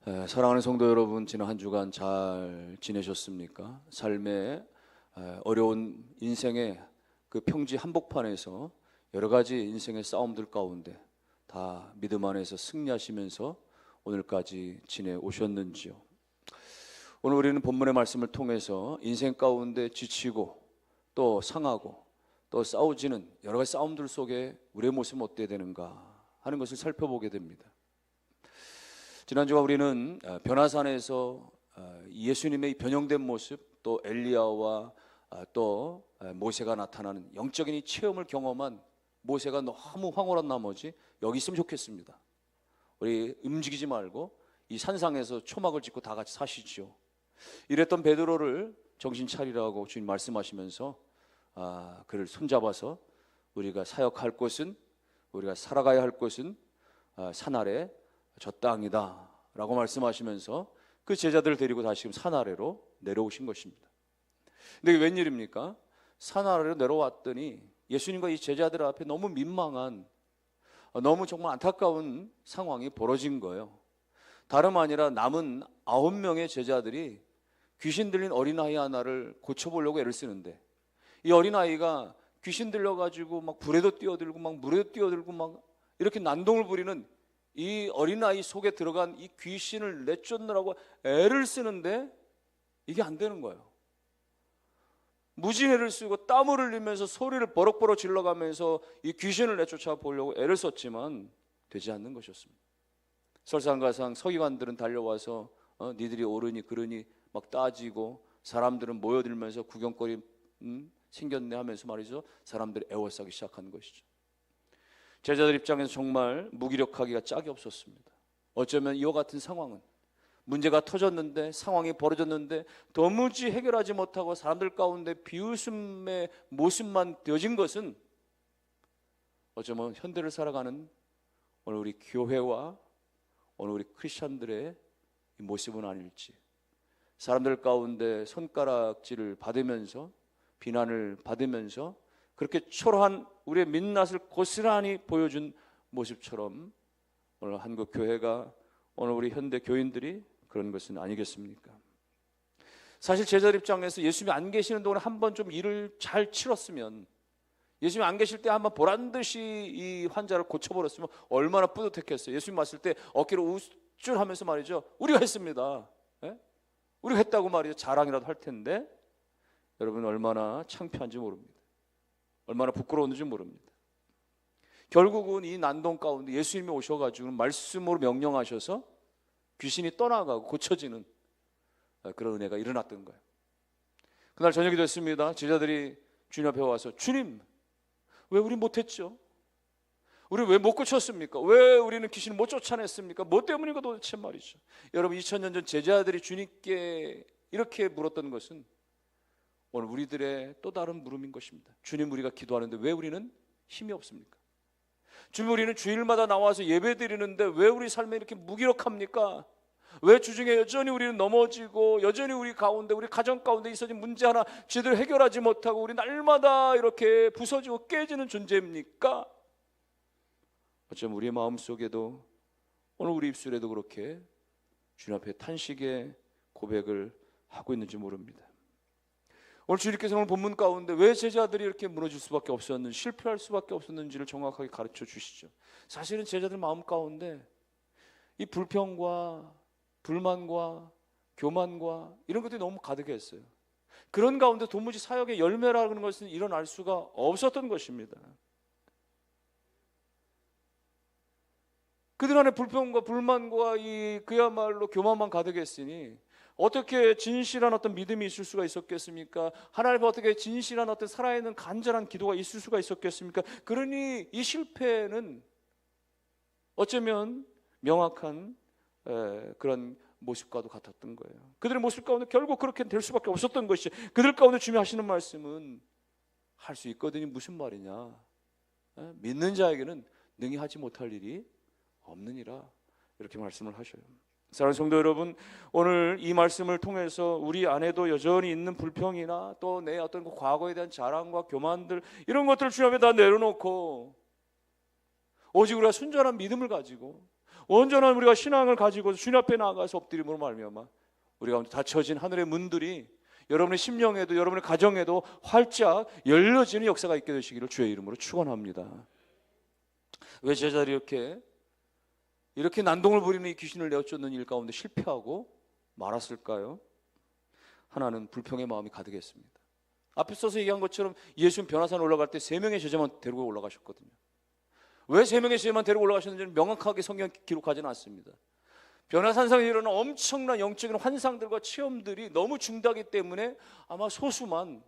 사랑하는 성도 여러분, 지난 한 주간 잘 지내셨습니까? 삶의 어려운 인생의 그 평지 한복판에서 여러 가지 인생의 싸움들 가운데 다 믿음 안에서 승리하시면서 오늘까지 지내오셨는지요? 오늘 우리는 본문의 말씀을 통해서 인생 가운데 지치고 또 상하고 또 싸우지는 여러 가지 싸움들 속에 우리의 모습은 어떻게 되는가 하는 것을 살펴보게 됩니다. 지난주가 우리는 변화산에서 예수님의 변형된 모습, 또 엘리야와 또 모세가 나타나는 영적인 이 체험을 경험한 모세가 너무 황홀한 나머지 여기 있으면 좋겠습니다. 우리 움직이지 말고 이 산상에서 초막을 짓고 다 같이 사시죠. 이랬던 베드로를 정신 차리라고 주님 말씀하시면서 그를 손잡아서 우리가 사역할 곳은, 우리가 살아가야 할 곳은 산 아래 저 땅이다 라고 말씀하시면서 그 제자들을 데리고 다시 산 아래로 내려오신 것입니다. 근데 이게 웬일입니까? 산 아래로 내려왔더니 예수님과 이 제자들 앞에 너무 민망한, 너무 정말 안타까운 상황이 벌어진 거예요. 다름 아니라 남은 9명의 제자들이 귀신 들린 어린아이 하나를 고쳐보려고 애를 쓰는데, 이 어린아이가 귀신 들려가지고 막 불에도 뛰어들고 막 물에도 뛰어들고 막 이렇게 난동을 부리는 이 어린아이 속에 들어간 이 귀신을 내쫓느라고 애를 쓰는데 이게 안 되는 거예요. 무지해를 쓰고 땀을 흘리면서 소리를 버럭버럭 질러가면서 이 귀신을 내쫓아 보려고 애를 썼지만 되지 않는 것이었습니다. 설상가상 서기관들은 달려와서 니들이 옳으니 그르니 막 따지고, 사람들은 모여들면서 구경거리 생겼네 하면서 말이죠, 사람들이 애워싸기 시작한 것이죠. 제자들 입장에서 정말 무기력하기가 짝이 없었습니다. 어쩌면 이와 같은 상황은, 문제가 터졌는데, 상황이 벌어졌는데 도무지 해결하지 못하고 사람들 가운데 비웃음의 모습만 되어진 것은 어쩌면 현대를 살아가는 오늘 우리 교회와 오늘 우리 크리스천들의 모습은 아닐지. 사람들 가운데 손가락질을 받으면서, 비난을 받으면서 그렇게 초라한 우리의 민낯을 고스란히 보여준 모습처럼 오늘 한국 교회가, 오늘 우리 현대 교인들이 그런 것은 아니겠습니까? 사실 제자들 입장에서 예수님이 안 계시는 동안에 한번 좀 일을 잘 치렀으면, 예수님이 안 계실 때 한번 보란듯이 이 환자를 고쳐버렸으면 얼마나 뿌듯했겠어요. 예수님 왔을 때 어깨를 우쭐하면서 말이죠, 우리가 했습니다, 우리가 했다고 말이죠, 자랑이라도 할 텐데, 여러분 얼마나 창피한지 모릅니다. 얼마나 부끄러웠는지 모릅니다. 결국은 이 난동 가운데 예수님이 오셔가지고 말씀으로 명령하셔서 귀신이 떠나가고 고쳐지는 그런 은혜가 일어났던 거예요. 그날 저녁이 됐습니다. 제자들이 주님 앞에 와서, 주님, 왜 우리 못했죠? 우리 왜 못 고쳤습니까? 왜 우리는 귀신을 못 쫓아냈습니까? 뭐 때문인가 도대체 말이죠. 여러분, 2000년 전 제자들이 주님께 이렇게 물었던 것은 오늘 우리들의 또 다른 물음인 것입니다. 주님, 우리가 기도하는데 왜 우리는 힘이 없습니까? 주님, 우리는 주일마다 나와서 예배 드리는데 왜 우리 삶에 이렇게 무기력합니까? 왜 주중에 여전히 우리는 넘어지고, 여전히 우리 가운데, 우리 가정 가운데 있어진 문제 하나 제대로 해결하지 못하고 우리 날마다 이렇게 부서지고 깨지는 존재입니까? 어쩌면 우리의 마음속에도, 오늘 우리 입술에도 그렇게 주님 앞에 탄식의 고백을 하고 있는지 모릅니다. 오늘 주님께서 오늘 본문 가운데 왜 제자들이 이렇게 무너질 수밖에 없었는지, 실패할 수밖에 없었는지를 정확하게 가르쳐 주시죠. 사실은 제자들 마음 가운데 이 불평과 불만과 교만과 이런 것들이 너무 가득했어요. 그런 가운데 도무지 사역의 열매라는 것은 일어날 수가 없었던 것입니다. 그들 안에 불평과 불만과 그야말로 교만만 가득했으니 어떻게 진실한 어떤 믿음이 있을 수가 있었겠습니까? 하나님 앞에 어떻게 진실한 어떤 살아있는 간절한 기도가 있을 수가 있었겠습니까? 그러니 이 실패는 어쩌면 명확한 그런 모습과도 같았던 거예요. 그들의 모습 가운데 결국 그렇게 될 수밖에 없었던 것이, 그들 가운데 주님이 하시는 말씀은 할 수 있거든요. 무슨 말이냐? 믿는 자에게는 능히 하지 못할 일이 없느니라, 이렇게 말씀을 하셔요. 사랑하는 성도 여러분, 오늘 이 말씀을 통해서 우리 안에도 여전히 있는 불평이나 또 내 어떤 그 과거에 대한 자랑과 교만들, 이런 것들을 주님 앞에 다 내려놓고 오직 우리가 순전한 믿음을 가지고, 온전한 우리가 신앙을 가지고 주님 앞에 나아가서 엎드림으로 말미암아 우리 가운데 닫혀진 하늘의 문들이 여러분의 심령에도 여러분의 가정에도 활짝 열려지는 역사가 있게 되시기를 주의 이름으로 축원합니다. 왜 제자들이 이렇게 난동을 부리는 이 귀신을 내어쫓는 일 가운데 실패하고 말았을까요? 하나는 불평의 마음이 가득했습니다. 앞에 서서 얘기한 것처럼 예수님 변화산 올라갈 때 3명의 제자만 데리고 올라가셨거든요. 왜 3명의 제자만 데리고 올라가셨는지는 명확하게 성경 기록하지는 않습니다. 변화산상에 일어난 엄청난 영적인 환상들과 체험들이 너무 중대하기 때문에 아마 소수만,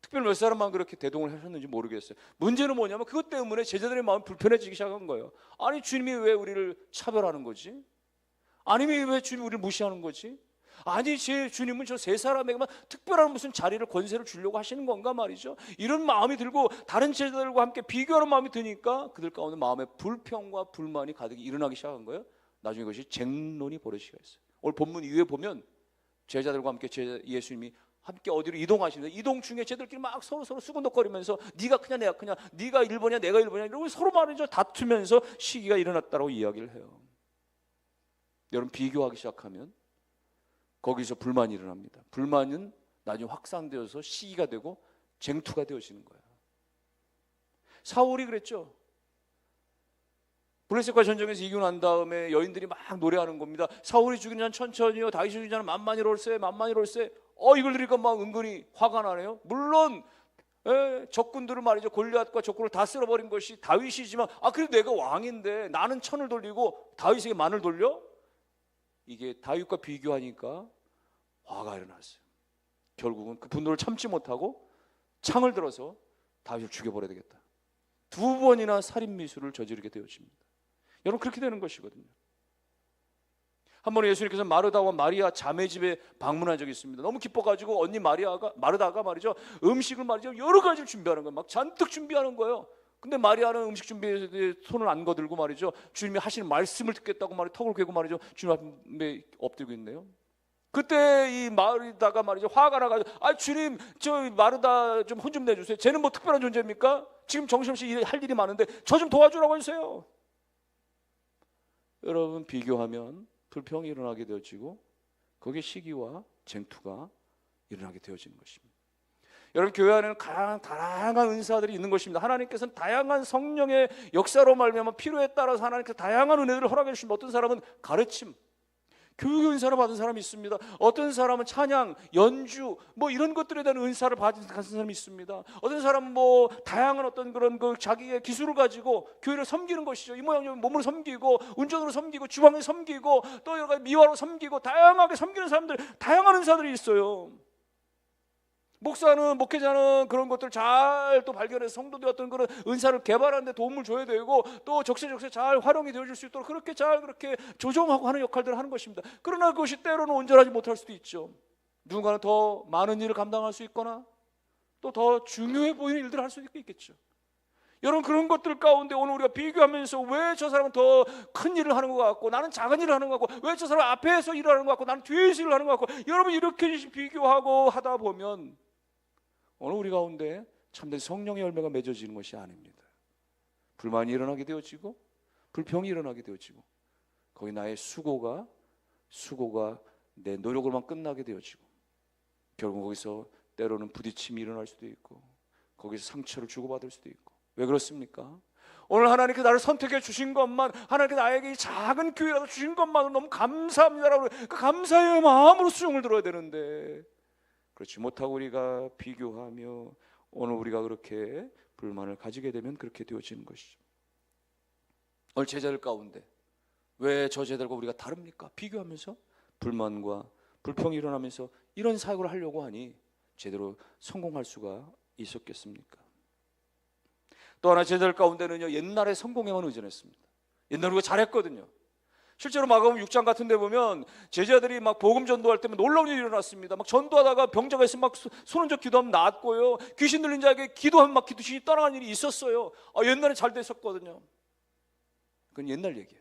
특별히 몇 사람만 그렇게 대동을 하셨는지 모르겠어요. 문제는 뭐냐면 그것 때문에 제자들의 마음이 불편해지기 시작한 거예요. 아니 주님이 왜 우리를 차별하는 거지? 아니 왜 주님이 우리를 무시하는 거지? 아니 제 주님은 저 3사람에게만 특별한 무슨 자리를 권세를 주려고 하시는 건가 말이죠. 이런 마음이 들고 다른 제자들과 함께 비교하는 마음이 드니까 그들 가운데 마음에 불평과 불만이 가득히 일어나기 시작한 거예요. 나중에 그것이 쟁론이 벌어지게 했어요. 오늘 본문 이후에 보면 제자들과 함께 예수님이 함께 어디로 이동하시는데 이동 중에 쟤들끼리 막 서로 수군덕거리면서 네가 크냐 내가 크냐, 네가 1번이야 내가 1번이야 이러고 서로 말이죠 다투면서 시기가 일어났다고 이야기를 해요. 여러분 비교하기 시작하면 거기서 불만이 일어납니다. 불만은 나중에 확산되어서 시기가 되고 쟁투가 되어지는 거예요. 사울이 그랬죠. 블레셋과 전쟁에서 이기고 난 다음에 여인들이 막 노래하는 겁니다. 사울이 죽이는 자는 천천히요, 다윗이 죽이는 자는 만만히 올세, 만만히 올세. 이걸 들으니까 막 은근히 화가 나네요. 물론 적군들을 말이죠, 골리앗과 적군을 다 쓸어버린 것이 다윗이지만 그래도 내가 왕인데 나는 천을 돌리고 다윗에게 만을 돌려? 이게 다윗과 비교하니까 화가 일어났어요. 결국은 그 분노를 참지 못하고 창을 들어서 다윗을 죽여버려야 되겠다. 2번이나 살인미수를 저지르게 되어집니다. 여러분 그렇게 되는 것이거든요. 한 번에 예수님께서 마르다와 마리아 자매 집에 방문한 적이 있습니다. 너무 기뻐가지고 언니 마르다가 말이죠 음식을 말이죠 여러 가지를 준비하는 거예요. 막 잔뜩 준비하는 거예요. 근데 마리아는 음식 준비에 손을 안 거들고 말이죠 주님이 하시는 말씀을 듣겠다고 턱을 괴고 말이죠 주님 앞에 엎드리고 있네요. 그때 이 마르다가 말이죠 화가 나가지고 주님 저 마르다 좀 혼 좀 내주세요. 쟤는 뭐 특별한 존재입니까? 지금 정신없이 할 일이 많은데 저 좀 도와주라고 해주세요. 여러분 비교하면 불평이 일어나게 되어지고 거기에 시기와 쟁투가 일어나게 되어지는 것입니다. 여러분 교회 안에는 다양한 은사들이 있는 것입니다. 하나님께서는 다양한 성령의 역사로 말미암아 필요에 따라서 하나님께서 다양한 은혜들을 허락해 주십니다. 어떤 사람은 가르침, 교육 은사를 받은 사람이 있습니다. 어떤 사람은 찬양, 연주 뭐 이런 것들에 대한 은사를 받은 사람이 있습니다. 어떤 사람은 뭐 다양한 어떤 그런 자기의 기술을 가지고 교회를 섬기는 것이죠. 이 모양 몸으로 섬기고 운전으로 섬기고 주방에 섬기고 또 여러 가지 미화로 섬기고 다양하게 섬기는 사람들, 다양한 은사들이 있어요. 목사는 목회자는 그런 것들 잘 또 발견해서 성도들 어떤 그런 은사를 개발하는 데 도움을 줘야 되고 또 적세적세 잘 활용이 되어질 수 있도록 그렇게 조정하고 하는 역할들을 하는 것입니다. 그러나 그것이 때로는 온전하지 못할 수도 있죠. 누군가는 더 많은 일을 감당할 수 있거나 또 더 중요해 보이는 일들을 할 수도 있겠죠. 여러분 그런 것들 가운데 오늘 우리가 비교하면서 왜 저 사람은 더 큰 일을 하는 것 같고 나는 작은 일을 하는 것 같고 왜 저 사람은 앞에서 일을 하는 것 같고 나는 뒤에서 일을 하는 것 같고 여러분 이렇게 비교하고 하다 보면 오늘 우리 가운데 참된 성령의 열매가 맺어지는 것이 아닙니다. 불만이 일어나게 되어지고 불평이 일어나게 되어지고 거기 나의 수고가 내 노력으로만 끝나게 되어지고 결국 거기서 때로는 부딪힘이 일어날 수도 있고 거기서 상처를 주고받을 수도 있고. 왜 그렇습니까? 오늘 하나님께 나를 선택해 주신 것만, 하나님께 나에게 이 작은 기회라도 주신 것만으로 너무 감사합니다라고 그 감사의 마음으로 수용을 들어야 되는데 그렇지 못하고 우리가 비교하며 오늘 우리가 그렇게 불만을 가지게 되면 그렇게 되어지는 것이죠. 오늘 제자들 가운데 왜 저 제자들과 우리가 다릅니까? 비교하면서 불만과 불평이 일어나면서 이런 사역을 하려고 하니 제대로 성공할 수가 있었겠습니까? 또 하나 제자들 가운데는요 옛날에 성공에만 의존했습니다. 옛날에 우리가 잘했거든요. 실제로 마가복음 6장 같은 데 보면 제자들이 막 복음 전도할 때면 놀라운 일이 일어났습니다. 막 전도하다가 병자가 있으면 막 손 얹어 기도하면 낫고요. 귀신 들린 자에게 기도하면 막 귀신이 떠나가는 일이 있었어요. 옛날에 잘 됐었거든요. 그건 옛날 얘기예요.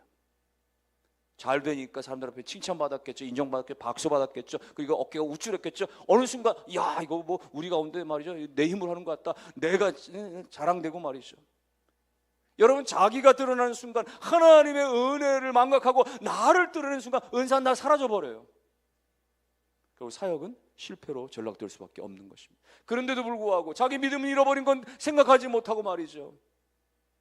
잘 되니까 사람들 앞에 칭찬받았겠죠. 인정받았겠죠. 박수받았겠죠. 그리고 어깨가 우쭐했겠죠. 어느 순간 야 이거 뭐 우리 가운데 말이죠 내 힘으로 하는 것 같다. 내가 자랑되고 말이죠. 여러분, 자기가 드러나는 순간 하나님의 은혜를 망각하고 나를 드러내는 순간 은사는 다 사라져버려요. 그리고 사역은 실패로 전락될 수밖에 없는 것입니다. 그런데도 불구하고 자기 믿음을 잃어버린 건 생각하지 못하고 말이죠,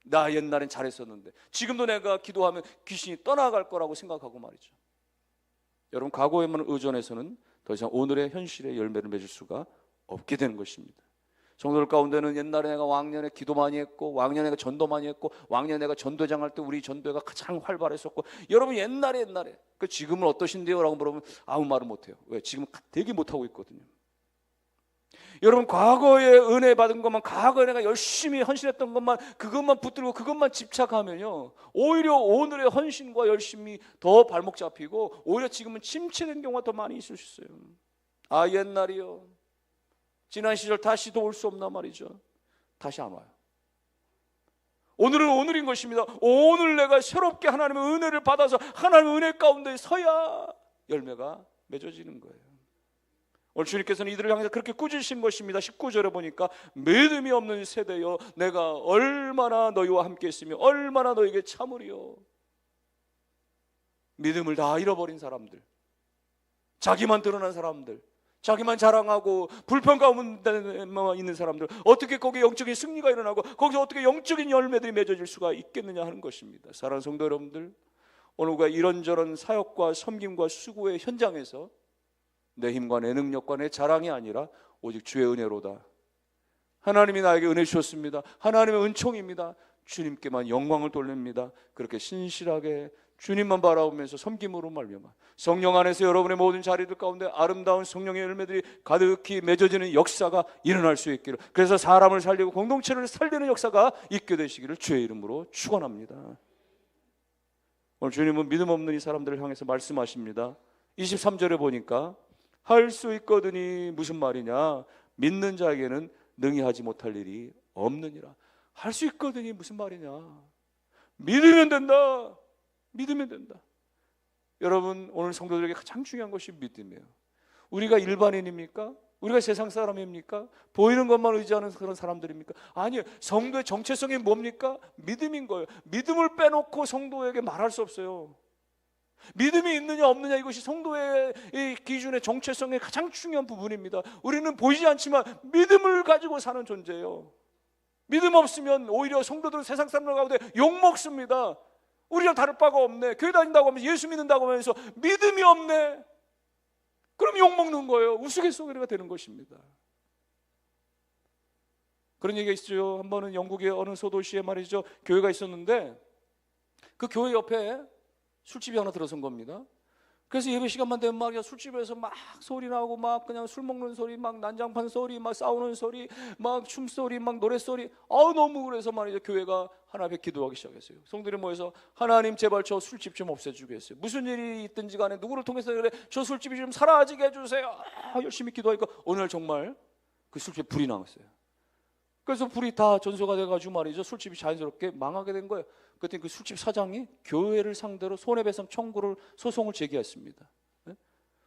나 옛날엔 잘했었는데 지금도 내가 기도하면 귀신이 떠나갈 거라고 생각하고 말이죠. 여러분, 과거에만 의존해서는 더 이상 오늘의 현실의 열매를 맺을 수가 없게 되는 것입니다. 성도들 가운데는 옛날에 내가 왕년에 기도 많이 했고, 왕년에 내가 전도 많이 했고, 왕년에 내가 전도장 할 때 우리 전도회가 가장 활발했었고, 여러분 옛날에 그 지금은 어떠신데요? 라고 물어보면 아무 말을 못해요. 왜? 지금 되게 못하고 있거든요. 여러분, 과거에 은혜 받은 것만, 과거에 내가 열심히 헌신했던 것만, 그것만 붙들고 그것만 집착하면요, 오히려 오늘의 헌신과 열심이 더 발목 잡히고 오히려 지금은 침체된 경우가 더 많이 있을 수 있어요. 아, 옛날이요, 지난 시절 다시 또 올 수 없나 말이죠. 다시 안 와요. 오늘은 오늘인 것입니다. 오늘 내가 새롭게 하나님의 은혜를 받아서 하나님의 은혜 가운데 서야 열매가 맺어지는 거예요. 오늘 주님께서는 이들을 향해서 그렇게 꾸짖으신 것입니다. 19절에 보니까 믿음이 없는 세대여, 내가 얼마나 너희와 함께 있으며 얼마나 너희에게 참으리요. 믿음을 다 잃어버린 사람들, 자기만 드러난 사람들, 자기만 자랑하고 불평 가운데만 있는 사람들, 어떻게 거기에 영적인 승리가 일어나고 거기서 어떻게 영적인 열매들이 맺어질 수가 있겠느냐 하는 것입니다. 사랑하는 성도 여러분들, 오늘 우리가 이런저런 사역과 섬김과 수고의 현장에서 내 힘과 내 능력과 내 자랑이 아니라 오직 주의 은혜로다, 하나님이 나에게 은혜 주셨습니다, 하나님의 은총입니다, 주님께만 영광을 돌립니다, 그렇게 신실하게 주님만 바라보면서 섬김으로 말미암아 성령 안에서 여러분의 모든 자리들 가운데 아름다운 성령의 열매들이 가득히 맺어지는 역사가 일어날 수 있기를, 그래서 사람을 살리고 공동체를 살리는 역사가 있게 되시기를 주의 이름으로 축원합니다. 오늘 주님은 믿음 없는 이 사람들을 향해서 말씀하십니다. 23절에 보니까 할 수 있거든이 무슨 말이냐, 믿는 자에게는 능히 하지 못할 일이 없느니라. 할 수 있거든이 무슨 말이냐, 믿으면 된다, 믿으면 된다. 여러분, 오늘 성도들에게 가장 중요한 것이 믿음이에요. 우리가 일반인입니까? 우리가 세상 사람입니까? 보이는 것만 의지하는 그런 사람들입니까? 아니에요. 성도의 정체성이 뭡니까? 믿음인 거예요. 믿음을 빼놓고 성도에게 말할 수 없어요. 믿음이 있느냐 없느냐, 이것이 성도의 이 기준의 정체성의 가장 중요한 부분입니다. 우리는 보이지 않지만 믿음을 가지고 사는 존재예요. 믿음 없으면 오히려 성도들은 세상 사람들 가운데 욕먹습니다. 우리랑 다를 바가 없네, 교회 다닌다고 하면서 예수 믿는다고 하면서 믿음이 없네, 그럼 욕먹는 거예요. 우스갯소리가 되는 것입니다. 그런 얘기가 있어요. 한 번은 영국의 어느 소도시에 말이죠, 교회가 있었는데 그 교회 옆에 술집이 하나 들어선 겁니다. 그래서 예배 시간만 되면 막 술집에서 막 소리 나고, 막 그냥 술 먹는 소리, 막 난장판 소리, 막 싸우는 소리, 막 춤소리, 막 노래소리, 너무 그래서 말이죠, 교회가 하나 앞에 기도하기 시작했어요. 성도들이 모여서 하나님 제발 저 술집 좀 없애주겠어요. 무슨 일이 있든지 간에 누구를 통해서 그래 저 술집이 좀 사라지게 해주세요. 열심히 기도하니까 어느 날 정말 그 술집에 불이 나왔어요. 그래서 불이 다 전소가 돼가지고 말이죠, 술집이 자연스럽게 망하게 된 거예요. 그때 그 술집 사장이 교회를 상대로 손해배상 청구를, 소송을 제기했습니다.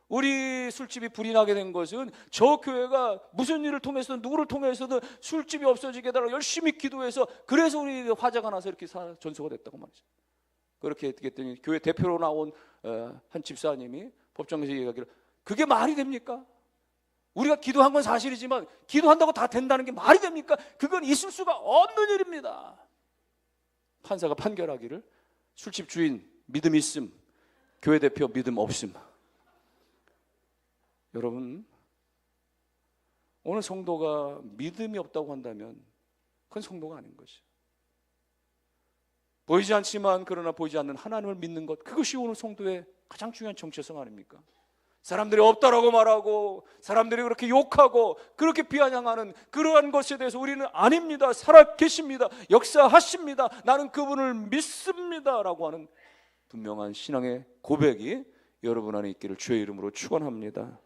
우리 술집이 불이 나게 된 것은 저 교회가 무슨 일을 통해서든 누구를 통해서든 술집이 없어지게 해달라고 열심히 기도해서, 그래서 우리 화재가 나서 이렇게 전소가 됐다고 말이죠. 그렇게 했더니 교회 대표로 나온 한 집사님이 법정에서 얘기하기를, 그게 말이 됩니까? 우리가 기도한 건 사실이지만 기도한다고 다 된다는 게 말이 됩니까? 그건 있을 수가 없는 일입니다. 판사가 판결하기를, 술집 주인 믿음 있음, 교회 대표 믿음 없음. 여러분, 오늘 성도가 믿음이 없다고 한다면 그건 성도가 아닌 것이죠. 보이지 않지만 그러나 보이지 않는 하나님을 믿는 것, 그것이 오늘 성도의 가장 중요한 정체성 아닙니까? 사람들이 없다라고 말하고 사람들이 그렇게 욕하고 그렇게 비아냥하는 그러한 것에 대해서 우리는 아닙니다, 살아계십니다, 역사하십니다, 나는 그분을 믿습니다 라고 하는 분명한 신앙의 고백이 여러분 안에 있기를 주의 이름으로 축원합니다.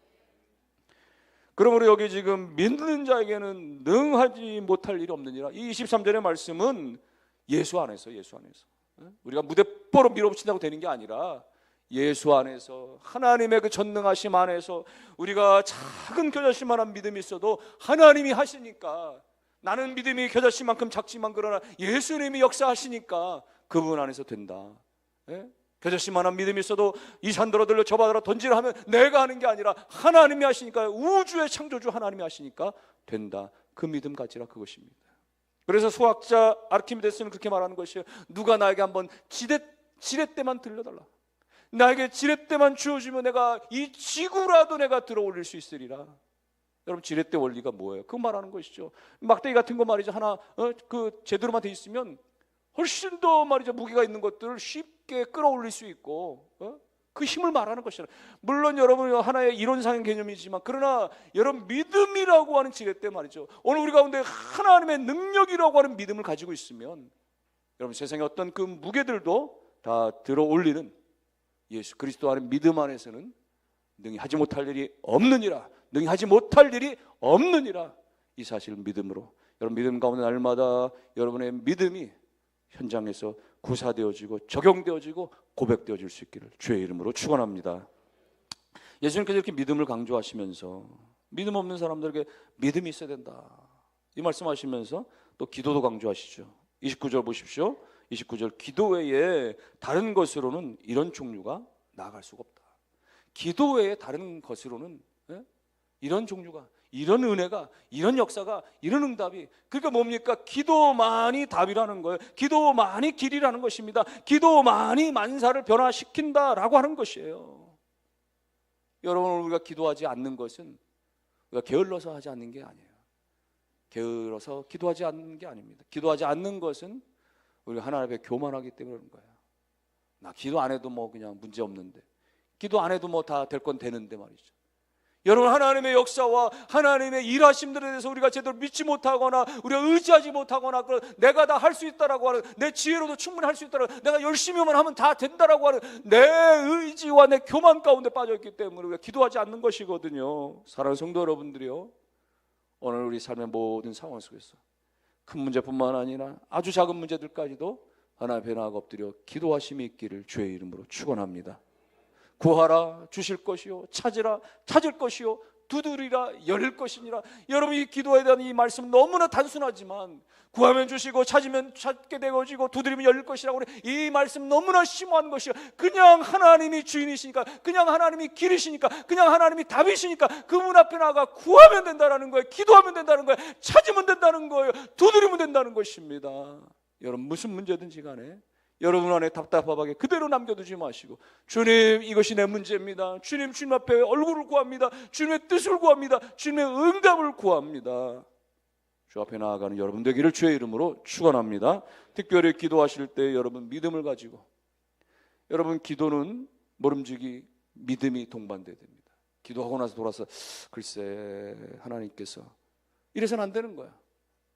그러므로 여기 지금 믿는 자에게는 능하지 못할 일이 없느니라, 이 23절의 말씀은 예수 안에서 우리가 무대뽀로 밀어붙인다고 되는 게 아니라 예수 안에서, 하나님의 그 전능하심 안에서 우리가 작은 겨자씨만한 믿음이 있어도 하나님이 하시니까 나는 믿음이 겨자씨만큼 작지만 그러나 예수님이 역사하시니까 그분 안에서 된다. 예? 겨자씨만한 믿음이 있어도 이 산더러 들려 저 바다로 던지라 하면 내가 하는 게 아니라 하나님이 하시니까, 우주의 창조주 하나님이 하시니까 된다. 그 믿음 가지라, 그것입니다. 그래서 수학자 아르키메데스는 그렇게 말하는 것이에요. 누가 나에게 한번 지렛대만 들려달라, 나에게 지렛대만 주어주면 내가 이 지구라도 내가 들어올릴 수 있으리라. 여러분, 지렛대 원리가 뭐예요? 그거 말하는 것이죠. 막대기 같은 거 말이죠, 하나 그 제대로만 돼 있으면 훨씬 더 말이죠, 무게가 있는 것들을 쉽게 끌어올릴 수 있고, 그 힘을 말하는 것이잖아요. 물론 여러분 하나의 이론상의 개념이지만, 그러나 여러분 믿음이라고 하는 지렛대 말이죠, 오늘 우리 가운데 하나님의 능력이라고 하는 믿음을 가지고 있으면 여러분 세상의 어떤 그 무게들도 다 들어올리는 예수 그리스도 안의 믿음 안에서는 능히 하지 못할 일이 없느니라, 능히 하지 못할 일이 없느니라. 이 사실을 믿음으로, 여러분 믿음 가운데 날마다 여러분의 믿음이 현장에서 구사되어지고 적용되어지고 고백되어질 수 있기를 주의 이름으로 축원합니다. 예수님께서 이렇게 믿음을 강조하시면서 믿음 없는 사람들에게 믿음이 있어야 된다, 이 말씀하시면서 또 기도도 강조하시죠. 29절 보십시오. 29절, 기도 외에 다른 것으로는 이런 종류가 나아갈 수가 없다. 기도 외에 다른 것으로는 이런 종류가, 이런 은혜가, 이런 역사가, 이런 응답이, 그러니까 뭡니까? 기도만이 답이라는 거예요. 기도만이 길이라는 것입니다. 기도만이 만사를 변화시킨다라고 하는 것이에요. 여러분, 우리가 기도하지 않는 것은 우리가 게을러서 하지 않는 게 아니에요. 게을러서 기도하지 않는 게 아닙니다. 기도하지 않는 것은 우리가 하나님 앞에 교만하기 때문에 그런 거예요. 나 기도 안 해도 뭐 그냥 문제 없는데, 기도 안 해도 뭐 다 될 건 되는데 말이죠. 여러분, 하나님의 역사와 하나님의 일하심들에 대해서 우리가 제대로 믿지 못하거나 우리가 의지하지 못하거나, 내가 다 할 수 있다라고 하는, 내 지혜로도 충분히 할 수 있다라고, 내가 열심히만 하면 다 된다라고 하는 내 의지와 내 교만 가운데 빠져있기 때문에 우리가 기도하지 않는 것이거든요. 사랑하는 성도 여러분들이요, 오늘 우리 삶의 모든 상황 속에서 큰 문제뿐만 아니라 아주 작은 문제들까지도 하나님 앞에 나아가 엎드려 기도하심이 있기를 주의 이름으로 축원합니다. 구하라 주실 것이요, 찾으라 찾을 것이요, 두드리라 열릴 것이니라. 여러분, 이 기도에 대한 이 말씀 너무나 단순하지만, 구하면 주시고 찾으면 찾게 되어지고 두드리면 열릴 것이라고 하는 이 말씀 너무나 심오한 것이요. 그냥 하나님이 주인이시니까, 그냥 하나님이 길이시니까, 그냥 하나님이 답이시니까 그분 앞에 나가 구하면 된다는 거예요. 기도하면 된다는 거예요. 찾으면 된다는 거예요. 두드리면 된다는 것입니다. 여러분, 무슨 문제든지 간에 여러분 안에 답답하게 그대로 남겨두지 마시고, 주님, 이것이 내 문제입니다. 주님, 주님 앞에 얼굴을 구합니다. 주님의 뜻을 구합니다. 주님의 응답을 구합니다. 주 앞에 나아가는 여러분 되기를 주의 이름으로 축원합니다. 특별히 기도하실 때 여러분 믿음을 가지고, 여러분 기도는 모름지기 믿음이 동반돼야 됩니다. 기도하고 나서 돌아서 글쎄 하나님께서 이래서는 안 되는 거야.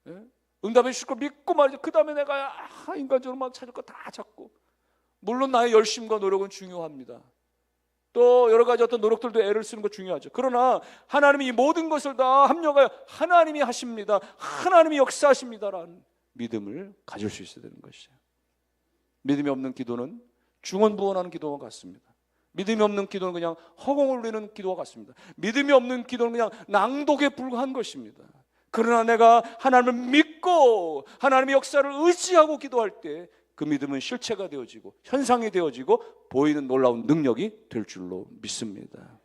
예? 응답해 주실 걸 믿고 말이죠. 그 다음에 내가 인간적으로 막 찾을 거 다 찾고, 물론 나의 열심과 노력은 중요합니다. 또 여러 가지 어떤 노력들도 애를 쓰는 거 중요하죠. 그러나 하나님이 이 모든 것을 다 합력하여 하나님이 하십니다, 하나님이 역사하십니다라는 믿음을 가질 수 있어야 되는 것이에요. 믿음이 없는 기도는 중언부언하는 기도와 같습니다. 믿음이 없는 기도는 그냥 허공 올리는 기도와 같습니다. 믿음이 없는 기도는 그냥 낭독에 불과한 것입니다. 그러나 내가 하나님을 믿고 하나님의 역사를 의지하고 기도할 때 그 믿음은 실체가 되어지고 현상이 되어지고 보이는 놀라운 능력이 될 줄로 믿습니다.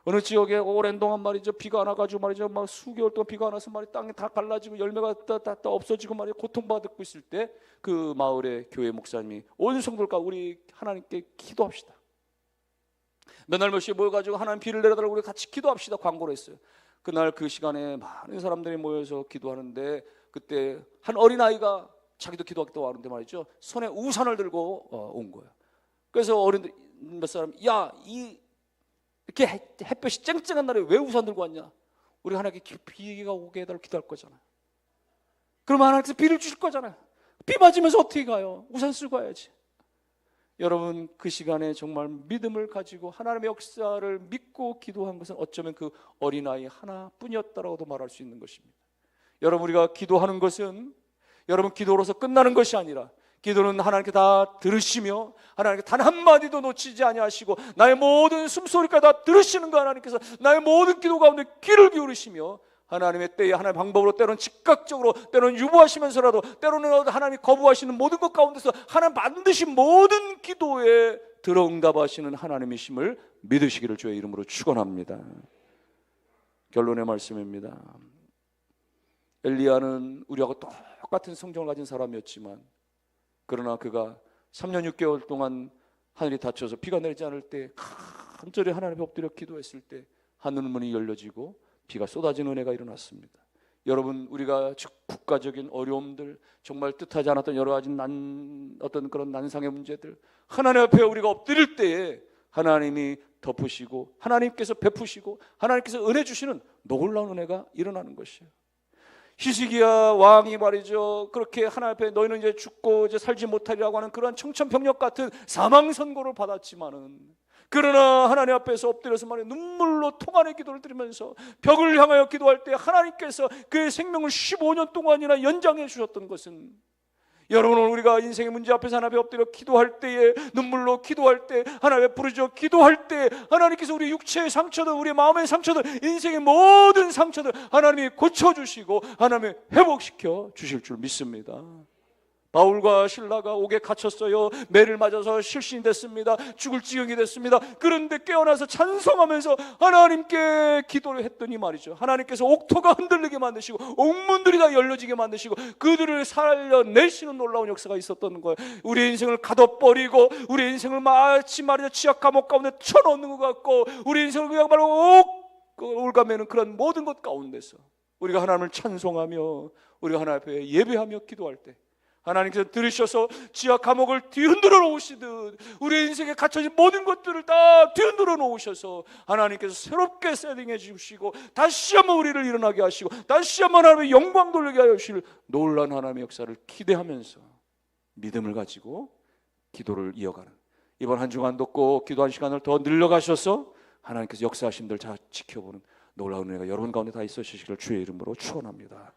어느 지역에 오랜 동안 말이죠, 비가 안 와가지고 말이죠, 막 수개월 동안 비가 안 와서 말이 땅이 다 갈라지고 열매가 다 없어지고 말이죠, 고통받고 있을 때 그 마을의 교회 목사님이 온 성도들과 우리 하나님께 기도합시다, 몇날 몇시에 모여가지고 하나님 비를 내려달라고 우리 같이 기도합시다 광고를 했어요. 그날 그 시간에 많은 사람들이 모여서 기도하는데, 그때 한 어린아이가 자기도 기도하겠다고 하는데 말이죠, 손에 우산을 들고 온 거예요. 그래서 어린들 몇 사람, 야, 이렇게 햇볕이 쨍쨍한 날에 왜 우산 들고 왔냐? 우리 하나님께 비가 오게 해달라고 기도할 거잖아요. 그러면 하나님께서 비를 주실 거잖아요. 비 맞으면서 어떻게 가요? 우산 쓰고 가야지. 여러분, 그 시간에 정말 믿음을 가지고 하나님의 역사를 믿고 기도한 것은 어쩌면 그 어린아이 하나뿐이었다라고도 말할 수 있는 것입니다. 여러분, 우리가 기도하는 것은 여러분 기도로서 끝나는 것이 아니라, 기도는 하나님께 다 들으시며 하나님께 단 한마디도 놓치지 아니하시고 나의 모든 숨소리까지 다 들으시는 거, 하나님께서 나의 모든 기도 가운데 귀를 기울이시며 하나님의 때에 하나님의 방법으로 때로는 즉각적으로 때로는 유보하시면서라도 때로는 하나님이 거부하시는 모든 것 가운데서 하나님 반드시 모든 기도에 들어응답하시는 하나님이심을 믿으시기를 주의 이름으로 축원합니다. 결론의 말씀입니다. 엘리야는 우리하고 똑같은 성정을 가진 사람이었지만 그러나 그가 3년 6개월 동안 하늘이 닫혀서 비가 내리지 않을 때 간절히 하나님께 엎드려 기도했을 때 하늘문이 열려지고 비가 쏟아지는 은혜가 일어났습니다. 여러분, 우리가 국가적인 어려움들, 정말 뜻하지 않았던 여러 가지 어떤 그런 난상의 문제들, 하나님 앞에 우리가 엎드릴 때에 하나님이 덮으시고 하나님께서 베푸시고 하나님께서 은혜 주시는 놀라운 은혜가 일어나는 것이에요. 히스기야 왕이 말이죠, 그렇게 하나님 앞에 너희는 이제 죽고 이제 살지 못하리라고 하는 그러한 청천벽력 같은 사망 선고를 받았지만은, 그러나 하나님 앞에서 엎드려서 말이에요, 눈물로 통안의 기도를 드리면서 벽을 향하여 기도할 때 하나님께서 그의 생명을 15년 동안이나 연장해 주셨던 것은, 여러분, 우리가 인생의 문제 앞에서 하나님 앞에 엎드려 기도할 때에, 눈물로 기도할 때, 하나님 앞에 부르짖어 기도할 때 하나님께서 우리 육체의 상처들, 우리 마음의 상처들, 인생의 모든 상처들 하나님이 고쳐주시고 하나님이 회복시켜 주실 줄 믿습니다. 바울과 실라가 옥에 갇혔어요. 매를 맞아서 실신이 됐습니다. 죽을 지경이 됐습니다. 그런데 깨어나서 찬송하면서 하나님께 기도를 했더니 말이죠, 하나님께서 옥토가 흔들리게 만드시고 옥문들이 다 열려지게 만드시고 그들을 살려내시는 놀라운 역사가 있었던 거예요. 우리의 인생을 가둬버리고 우리의 인생을 마치 말이죠, 치약 감옥 가운데 쳐넣는 것 같고 우리 인생을 그냥 바로 올가매는 그런 모든 것 가운데서 우리가 하나님을 찬송하며 우리가 하나님 앞에 예배하며 기도할 때 하나님께서 들으셔서 지하 감옥을 뒤흔들어 놓으시듯 우리 인생에 갇혀진 모든 것들을 다 뒤흔들어 놓으셔서 하나님께서 새롭게 세팅해 주시고 다시 한번 우리를 일어나게 하시고 다시 한번 하나님의 영광 돌리게 하여 주실 놀라운 하나님의 역사를 기대하면서 믿음을 가지고 기도를 이어가는, 이번 한 주간도 꼭 기도한 시간을 더 늘려가셔서 하나님께서 역사하심들 잘 지켜보는 놀라운 은혜가 여러분 가운데 다 있으시기를 주의 이름으로 축원합니다.